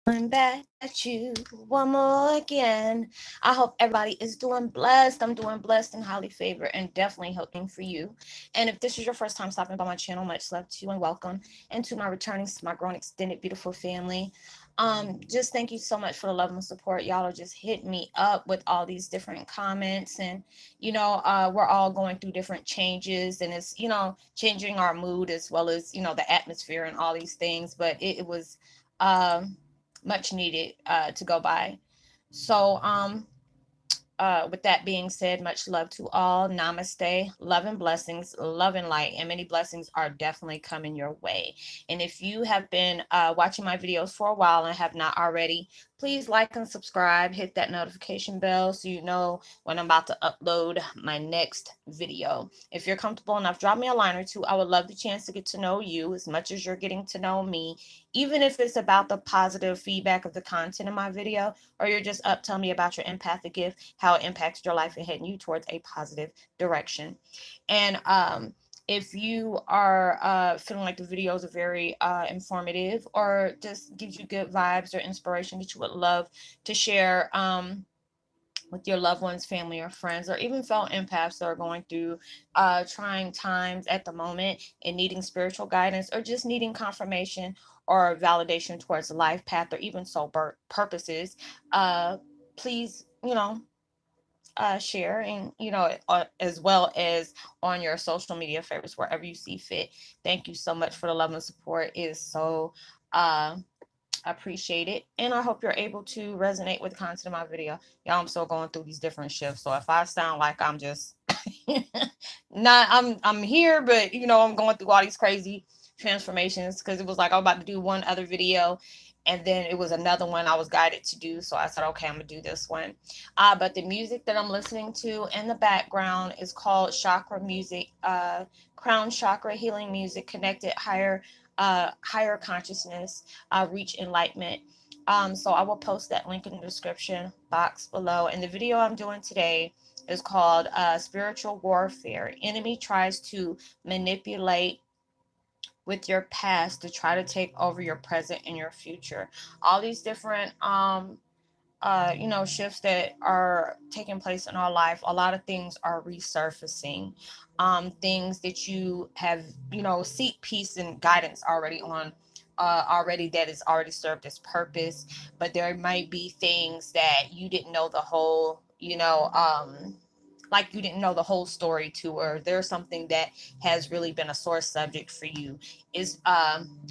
I'm back at you one more again. I hope everybody is doing blessed. I'm doing blessed and highly favored and definitely hoping for you. And if this is your first time stopping by my channel, much love to you and welcome. And to my returning, to my growing extended beautiful family. Just thank you so much for the love and support. Y'all are just hitting me up with all these different comments and we're all going through different changes and it's changing our mood as well as the atmosphere and all these things. But it was um much needed to go by. So, with that being said, much love to all. Namaste. Love and blessings, love and light, and many blessings are definitely coming your way. And if you have been watching my videos for a while and have not already, please like and subscribe. Hit that notification bell so you know when I'm about to upload my next video. If you're comfortable enough, drop me a line or two. I would love the chance to get to know you as much as you're getting to know me, even if it's about the positive feedback of the content in my video, or you're just up telling me about your empathic gift, how it impacts your life and heading you towards a positive direction. And if you are feeling like the videos are very informative or just gives you good vibes or inspiration that you would love to share with your loved ones, family, or friends, or even fellow empaths that are going through trying times at the moment and needing spiritual guidance or just needing confirmation or validation towards the life path or even soul purposes, please, share and as well as on your social media favorites wherever you see fit. Thank you so much for the love and support. It is so uh appreciate it, and I hope you're able to resonate with the content of my video. Y'all, I'm still going through these different shifts, so if I sound like I'm just not I'm here, but I'm going through all these crazy transformations because it was like I was about to do one other video and then it was another one I was guided to do, so I said okay, I'm gonna do this one. But the music that I'm listening to in the background is called chakra music, crown chakra healing music, connected higher consciousness, reach enlightenment. So I will post that link in the description box below. And the video I'm doing today is called Spiritual Warfare. Enemy tries to manipulate with your past to try to take over your present and your future. All these different shifts that are taking place in our life, a lot of things are resurfacing. Things that you have, seek peace and guidance already on, already that has already served its purpose. But there might be things that you didn't know the whole, like you didn't know the whole story to, or there's something that has really been a sore subject for you is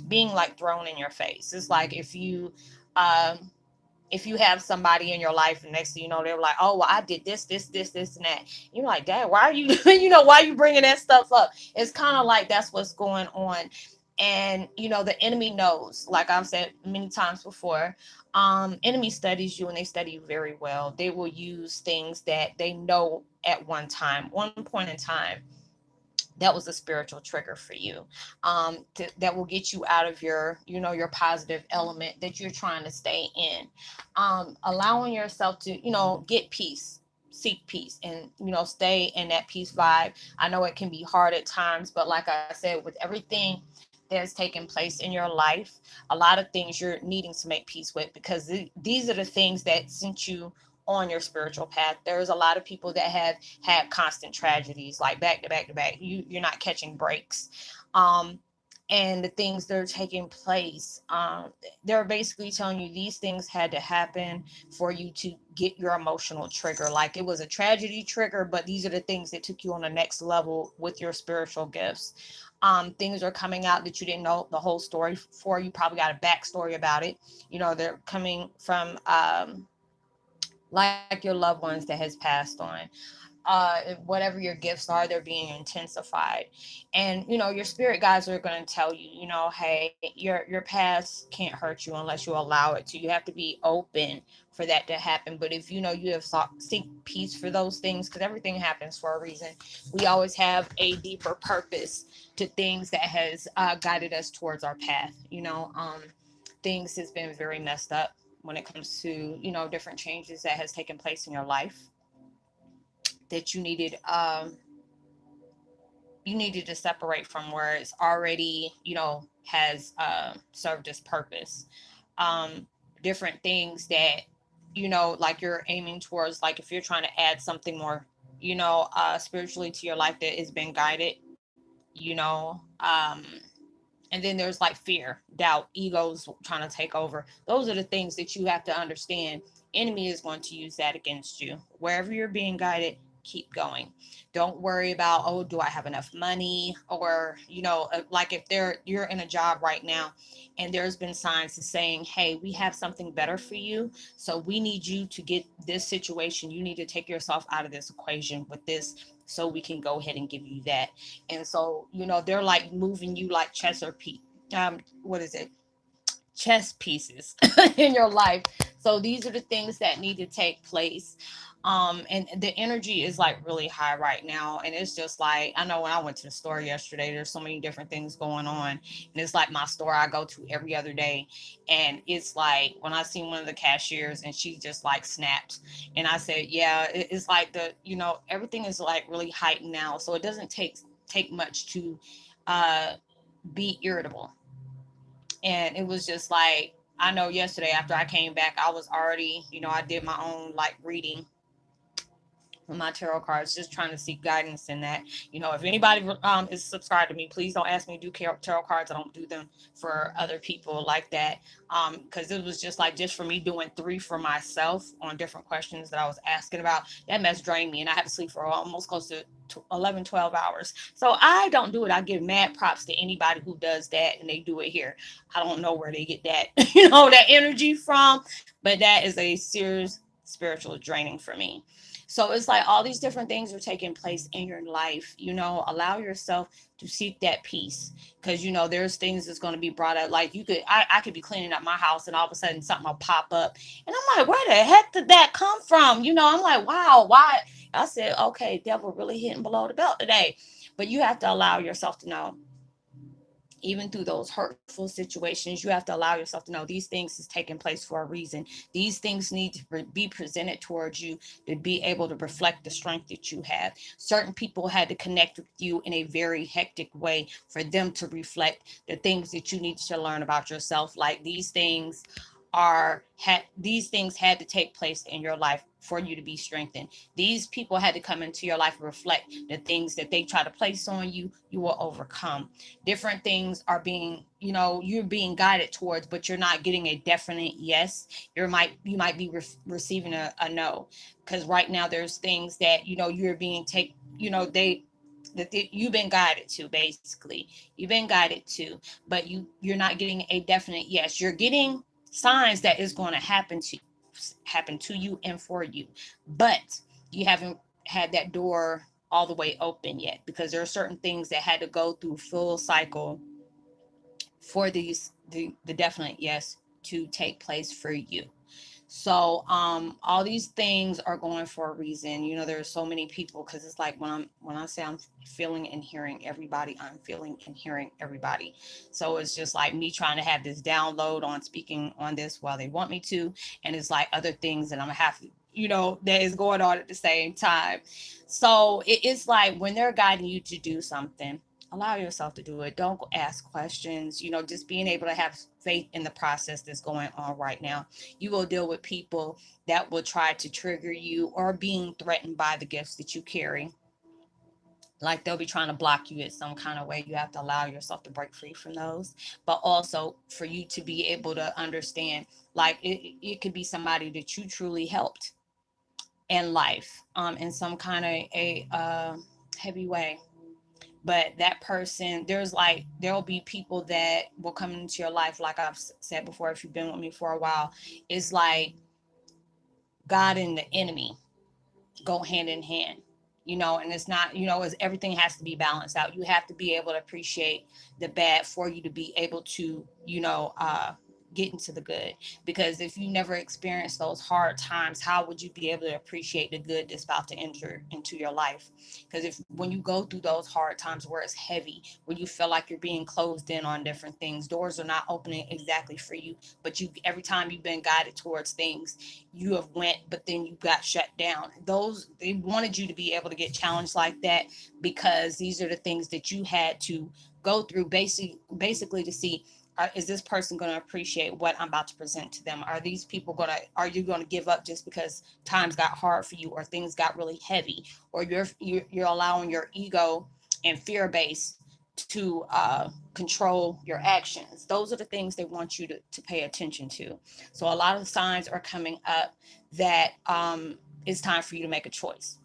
being like thrown in your face. It's like if you have somebody in your life and next thing you know they're like, oh well, I did this and that, you're like, dad, why are you why are you bringing that stuff up? It's kind of like that's what's going on. And the enemy knows, like I've said many times before, enemy studies you and they study you very well. They will use things that they know at one point in time that was a spiritual trigger for you, that will get you out of your positive element that you're trying to stay in, allowing yourself to get peace, seek peace, and stay in that peace vibe. I know it can be hard at times, but like I said, with everything that's taking place in your life, a lot of things you're needing to make peace with, because these are the things that sent you on your spiritual path. There's a lot of people that have had constant tragedies, like back to back to back. You're not catching breaks. Um, and the things that are taking place, they're basically telling you these things had to happen for you to get your emotional trigger. Like it was a tragedy trigger, but these are the things that took you on the next level with your spiritual gifts. Things are coming out that you didn't know the whole story for. You probably got a backstory about it. They're coming from like your loved ones that has passed on. Whatever your gifts are, they're being intensified. And your spirit guides are going to tell you, hey, your past can't hurt you unless you allow it to. You have to be open for that to happen. But if you have seek peace for those things, because everything happens for a reason, we always have a deeper purpose to things that has guided us towards our path. Things has been very messed up when it comes to different changes that has taken place in your life that you needed to separate from where it's already has served its purpose. um different things that, like you're aiming towards, like if you're trying to add something more, spiritually to your life that has been guided, you know. And then there's like fear, doubt, egos trying to take over. Those are the things that you have to understand. Enemy is going to use that against you. Wherever you're being guided, keep going. Don't worry about, oh, do I have enough money? Or, like if you're in a job right now and there's been signs saying, hey, we have something better for you. So we need you to get this situation. You need to take yourself out of this equation with this so we can go ahead and give you that. And so, they're like moving you like what is it? Chess pieces in your life. So these are the things that need to take place. And the energy is like really high right now. And it's just like, I know when I went to the store yesterday, there's so many different things going on. And it's like my store I go to every other day. And it's like when I seen one of the cashiers and she just like snapped. And I said, yeah, it's like everything is like really heightened now. So it doesn't take much to uh be irritable. And it was just like, I know yesterday after I came back, I was already, I did my own like reading with my tarot cards, just trying to seek guidance in that. If anybody is subscribed to me, please don't ask me to do tarot cards. I don't do them for other people like that. Because it was just like, just for me doing 3 for myself on different questions that I was asking about, that mess drained me, and I had to sleep for almost close to 11, 12 hours. So I don't do it. I give mad props to anybody who does that, and they do it here. I don't know where they get that, that energy from, but that is a serious spiritual draining for me. So it's like all these different things are taking place in your life. Allow yourself to seek that peace, because there's things that's going to be brought up. Like I could be cleaning up my house and all of a sudden something will pop up, and I'm like, where the heck did that come from? I'm like, wow, why? I said, okay, devil really hitting below the belt today. But you have to allow yourself to know, even through those hurtful situations, you have to allow yourself to know these things is taking place for a reason. These things need to be presented towards you to be able to reflect the strength that you have. Certain people had to connect with you in a very hectic way for them to reflect the things that you need to learn about yourself. Like these things had to take place in your life for you to be strengthened. These people had to come into your life and reflect the things that they try to place on you. You will overcome. Different things are being, you're being guided towards, but you're not getting a definite yes. You might be receiving a no, because right now there's things that you're being take they that you've been guided to. Basically, you've been guided to, but you're not getting a definite yes. You're getting signs that is going to happen to you and for you, but you haven't had that door all the way open yet, because there are certain things that had to go through full cycle for the definite yes to take place for you. So all these things are going for a reason. There's so many people, because it's like when I say I'm feeling and hearing everybody, I'm feeling and hearing everybody. So it's just like me trying to have this download on speaking on this while they want me to, and it's like other things that I'm gonna have to, that is going on at the same time. So it's like when they're guiding you to do something, allow yourself to do it. Don't ask questions. Just being able to have faith in the process that's going on right now. You will deal with people that will try to trigger you or being threatened by the gifts that you carry. Like they'll be trying to block you in some kind of way. You have to allow yourself to break free from those. But also for you to be able to understand, like it could be somebody that you truly helped in life, in some kind of a heavy way. But that person, there'll be people that will come into your life, like I've said before, if you've been with me for a while. It's like God and the enemy go hand in hand, and it's not, it's, everything has to be balanced out. You have to be able to appreciate the bad for you to be able to, get into the good. Because if you never experienced those hard times, how would you be able to appreciate the good that's about to enter into your life? Because if when you go through those hard times where it's heavy, where you feel like you're being closed in on different things, doors are not opening exactly for you, but every time you've been guided towards things, you have went, but then you got shut down. Those, they wanted you to be able to get challenged like that, because these are the things that you had to go through, basically to see is this person going to appreciate what I'm about to present to them? Are you going to give up just because times got hard for you, or things got really heavy, or you're allowing your ego and fear base to control your actions? Those are the things they want you to pay attention to. So a lot of signs are coming up that it's time for you to make a choice.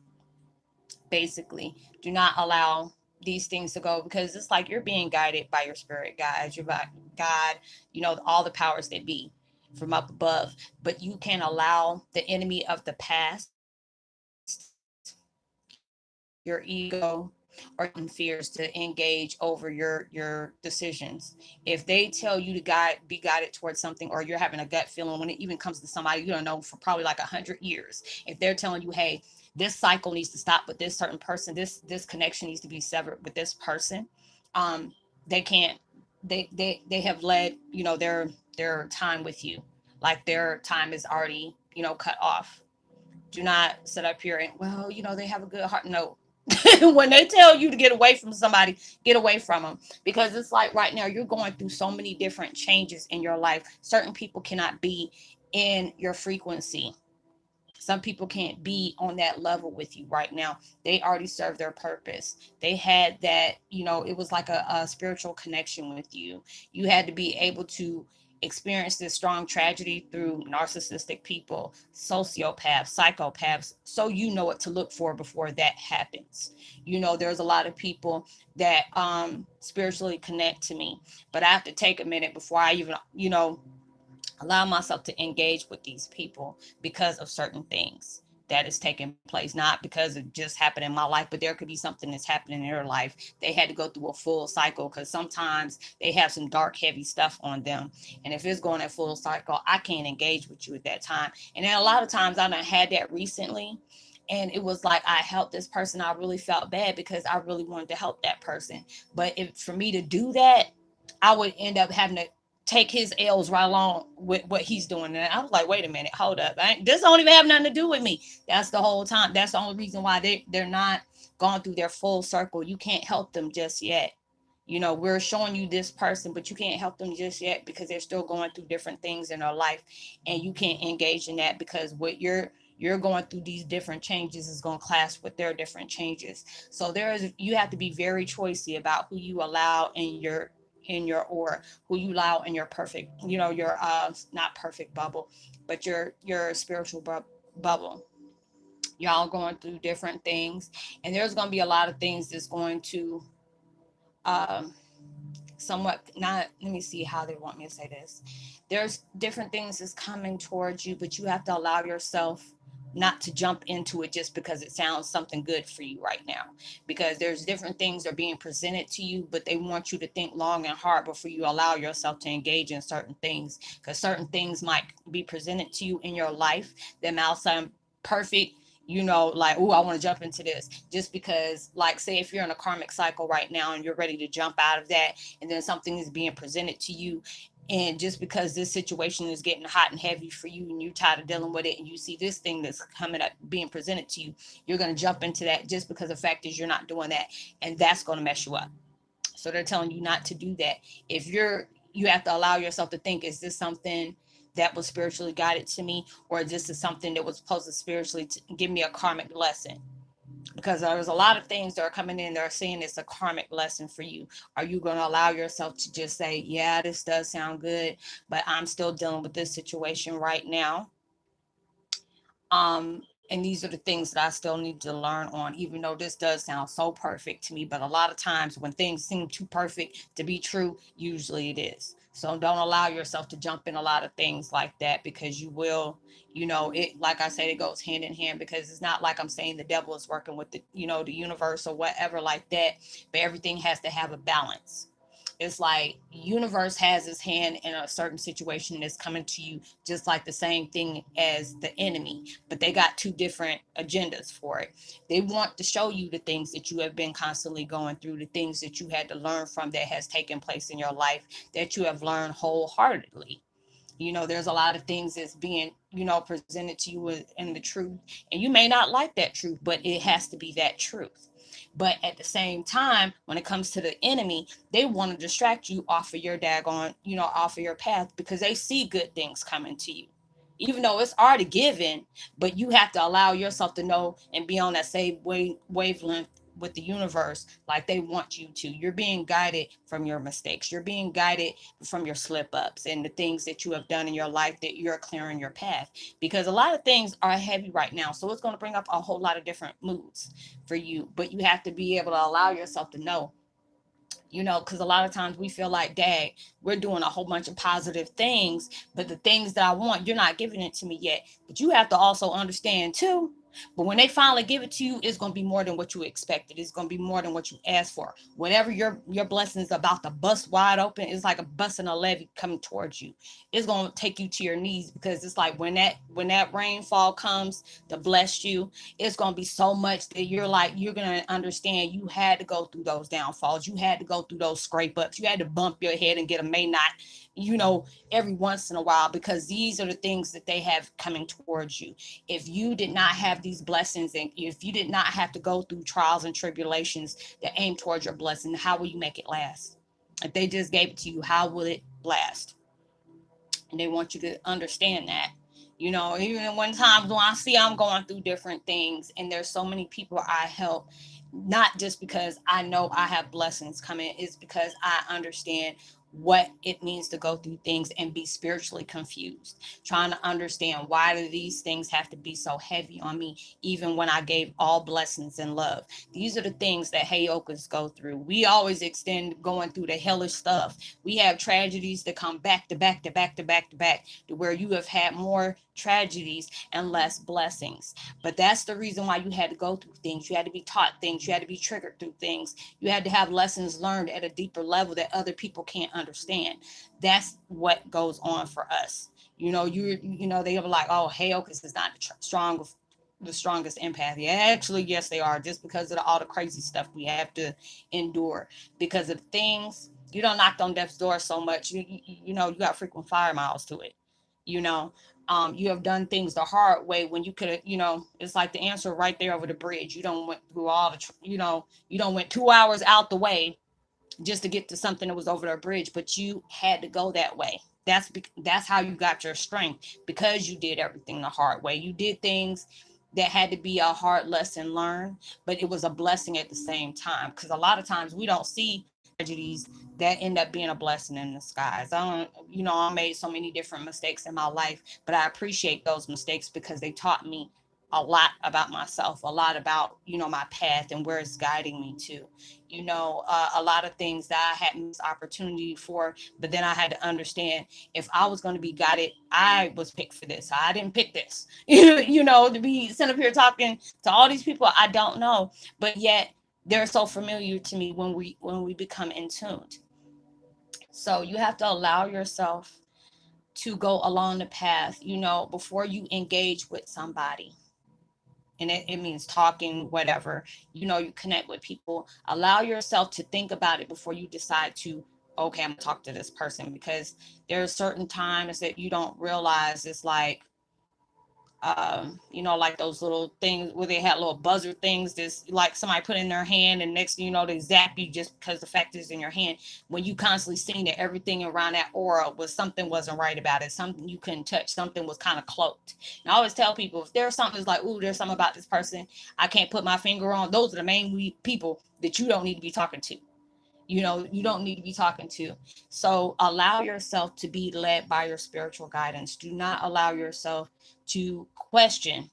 Basically, do not allow these things to go, because it's like you're being guided by your spirit guides, your God, all the powers that be from up above. But you can't allow the enemy of the past, your ego, or fears to engage over your decisions. If they tell you to be guided towards something, or you're having a gut feeling when it even comes to somebody you don't know for probably like 100 years, if they're telling you, hey, this cycle needs to stop with this certain person, this connection needs to be severed with this person, um, they can't. They have led their time with you, like their time is already cut off. Do not sit up here and, well, they have a good heart. No. When they tell you to get away from somebody, get away from them, because it's like right now you're going through so many different changes in your life. Certain people cannot be in your frequency. Some people can't be on that level with you right now. They already served their purpose. They had that, it was like a spiritual connection with you. You had to be able to experience this strong tragedy through narcissistic people, sociopaths, psychopaths, so you know what to look for before that happens. There's a lot of people that spiritually connect to me, but I have to take a minute before I even, allow myself to engage with these people, because of certain things that is taking place, not because it just happened in my life, but there could be something that's happening in their life. They had to go through a full cycle, because sometimes they have some dark, heavy stuff on them. And if it's going at full cycle, I can't engage with you at that time. And then a lot of times I done had that recently. And it was like I helped this person. I really felt bad because I really wanted to help that person. But if for me to do that, I would end up having to take his L's right along with what he's doing. And I was like, wait a minute, hold up. This don't even have nothing to do with me. That's the whole time. That's the only reason why they're not going through their full circle. You can't help them just yet. We're showing you this person, but you can't help them just yet, because they're still going through different things in their life, and you can't engage in that, because what you're going through, these different changes, is going to clash with their different changes. So you have to be very choicey about who you allow in your aura, who you allow in your perfect, your not perfect bubble, but your spiritual bubble. Y'all going through different things, and there's going to be a lot of things that's going to um somewhat, not, let me see how they want me to say this. There's different things that's coming towards you, but you have to allow yourself not to jump into it just because it sounds something good for you right now, because there's different things that are being presented to you, but they want you to think long and hard before you allow yourself to engage in certain things, because certain things might be presented to you in your life that might sound perfect, like, oh, I want to jump into this, just because, like, say if you're in a karmic cycle right now and you're ready to jump out of that, and then something is being presented to you, and just because this situation is getting hot and heavy for you, and you're tired of dealing with it, and you see this thing that's coming up being presented to you, you're going to jump into that, just because the fact is you're not doing that, and that's going to mess you up. So they're telling you not to do that. If you have to allow yourself to think, is this something that was spiritually guided to me, or this is something that was supposed to spiritually give me a karmic lesson? Because there's a lot of things that are coming in that are saying it's a karmic lesson for you. Are you going to allow yourself to just say, yeah, this does sound good, but I'm still dealing with this situation right now, and these are the things that I still need to learn on, even though this does sound so perfect to me. But a lot of times when things seem too perfect to be true, usually it is. So don't allow yourself to jump in a lot of things like that, because you will, it, like I said, it goes hand in hand, because it's not like I'm saying the devil is working with the universe or whatever like that, but everything has to have a balance. It's like universe has its hand in a certain situation that's coming to you, just like the same thing as the enemy, but they got two different agendas for it. They want to show you the things that you have been constantly going through, the things that you had to learn from that has taken place in your life, that you have learned wholeheartedly. There's a lot of things that's being, presented to you in the truth. And you may not like that truth, but it has to be that truth. But at the same time, when it comes to the enemy, they want to distract you off of your daggone, off of your path, because they see good things coming to you. Even though it's already given, but you have to allow yourself to know and be on that same wavelength with the universe, like they want you to. You're being guided from your mistakes. You're being guided from your slip ups and the things that you have done in your life, that you're clearing your path. Because a lot of things are heavy right now. So it's going to bring up a whole lot of different moods for you. But you have to be able to allow yourself to know, because a lot of times we feel like, dang, we're doing a whole bunch of positive things, but the things that I want, you're not giving it to me yet. But you have to also understand too, but when they finally give it to you, it's going to be more than what you expected. It's going to be more than what you asked for. Whatever your blessing is about to bust wide open, it's like a busting a levee coming towards you. It's going to take you to your knees, because it's like when that rainfall comes to bless you, it's going to be so much that you're going to understand you had to go through those downfalls. You had to go through those scrape ups. You had to bump your head and get a may not, every once in a while, because these are the things that they have coming towards you. If you did not have these blessings, and if you did not have to go through trials and tribulations that aim towards your blessing, how will you make it last? If they just gave it to you, how will it last? And they want you to understand that. Even when times when I see I'm going through different things, and there's so many people I help, not just because I know I have blessings coming, it's because I understand what it means to go through things and be spiritually confused, trying to understand, why do these things have to be so heavy on me, even when I gave all blessings and love? These are the things that Heyokas go through. We always extend going through the hellish stuff. We have tragedies that come back to back to back to back to back, to where you have had more tragedies and less blessings. But that's the reason why you had to go through things. You had to be taught things. You had to be triggered through things. You had to have lessons learned at a deeper level that other people can't understand. That's what goes on for us. They were like, oh, Heyokas is not the strongest empath. Yeah, actually, yes, they are, just because of all the crazy stuff we have to endure. Because of things, you don't knock on death's door so much. You got frequent fire miles to it. You know, you have done things the hard way, when you could have, it's like the answer right there over the bridge. You don't went through all the, you don't went 2 hours out the way just to get to something that was over the bridge, but you had to go that way. That's how you got your strength, because you did everything the hard way. You did things that had to be a hard lesson learned, but it was a blessing at the same time. Because a lot of times we don't see tragedies that end up being a blessing in disguise. I made so many different mistakes in my life, but I appreciate those mistakes, because they taught me a lot about myself, a lot about, my path and where it's guiding me to. A lot of things that I had missed opportunity for, but then I had to understand, if I was going to be guided, I was picked for this. I didn't pick this, to be sent up here talking to all these people I don't know, but yet they're so familiar to me when we become in tuned. So you have to allow yourself to go along the path, before you engage with somebody. And it means talking, whatever, you connect with people. Allow yourself to think about it before you decide to, okay, I'm gonna talk to this person. Because there are certain times that you don't realize, it's like, like those little things where they had little buzzer things, this like somebody put in their hand, and next thing you know, they zap you just because the fact is in your hand. When you constantly seeing that everything around that aura was, something wasn't right about it, something you couldn't touch, something was kind of cloaked. And I always tell people, if there's something that's like, ooh, there's something about this person I can't put my finger on, those are the main people that you don't need to be talking to. You don't need to be talking to. So allow yourself to be led by your spiritual guidance. Do not allow yourself to question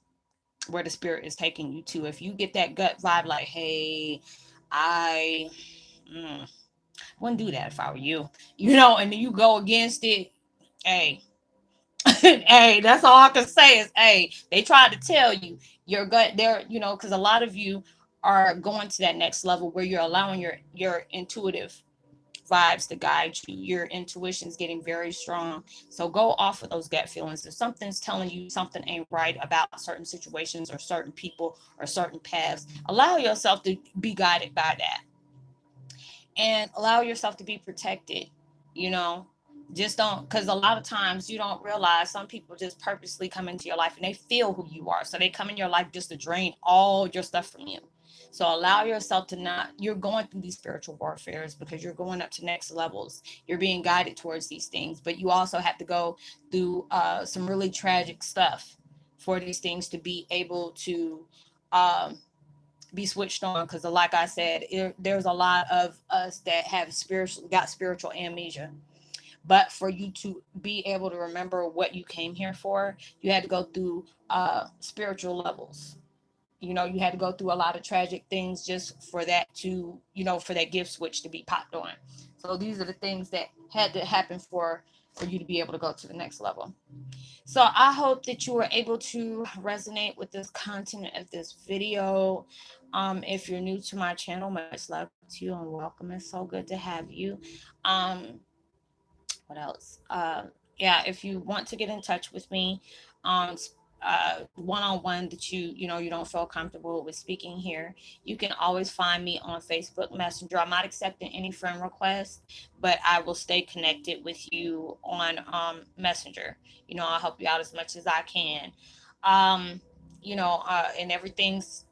where the spirit is taking you to. If you get that gut vibe like, hey, I wouldn't do that if I were you, and then you go against it, hey, hey, that's all I can say is, hey, they tried to tell you your gut there, because a lot of you are going to that next level where you're allowing your intuitive vibes to guide you. Your intuition's getting very strong. So go off of those gut feelings. If something's telling you something ain't right about certain situations or certain people or certain paths, allow yourself to be guided by that. And allow yourself to be protected, you know. Just don't, because a lot of times you don't realize some people just purposely come into your life and they feel who you are. So they come in your life just to drain all your stuff from you. So allow yourself to not, you're going through these spiritual warfares because you're going up to next levels. You're being guided towards these things, but you also have to go through some really tragic stuff for these things to be able to um, be switched on. Because like I said, there's a lot of us that have spiritual amnesia, but for you to be able to remember what you came here for, you had to go through spiritual levels. You had to go through a lot of tragic things just for that to, for that gift switch to be popped on. So these are the things that had to happen for you to be able to go to the next level. So I hope that you were able to resonate with this content of this video. If you're new to my channel, much love to you and welcome. It's so good to have you. Um, what else? Yeah, if you want to get in touch with me, um, one-on-one, that you don't feel comfortable with speaking here, you can always find me on Facebook Messenger. I'm not accepting any friend requests, but I will stay connected with you on Messenger. I'll help you out as much as I can. Um, and everything's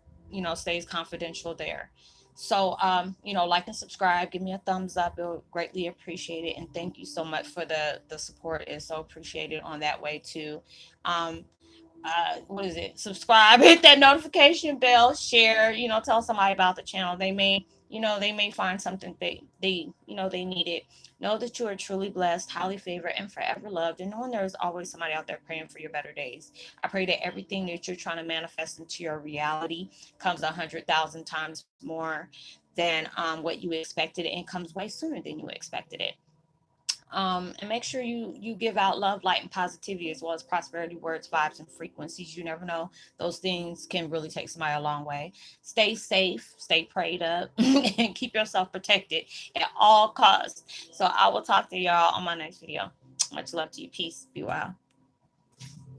stays confidential there. So, like and subscribe, give me a thumbs up. It'll greatly appreciate it. And thank you so much for the support. It's so appreciated on that way too. Um, what is it? Subscribe, hit that notification bell, share, tell somebody about the channel. They may find something they need it. Know that you are truly blessed, highly favored, and forever loved. And knowing there's always somebody out there praying for your better days. I pray that everything that you're trying to manifest into your reality comes 100,000 times more than what you expected, and comes way sooner than you expected it. And make sure you give out love, light, and positivity, as well as prosperity words, vibes, and frequencies. You never know; those things can really take somebody a long way. Stay safe, stay prayed up, and keep yourself protected at all costs. So I will talk to y'all on my next video. Much love to you. Peace. Be well.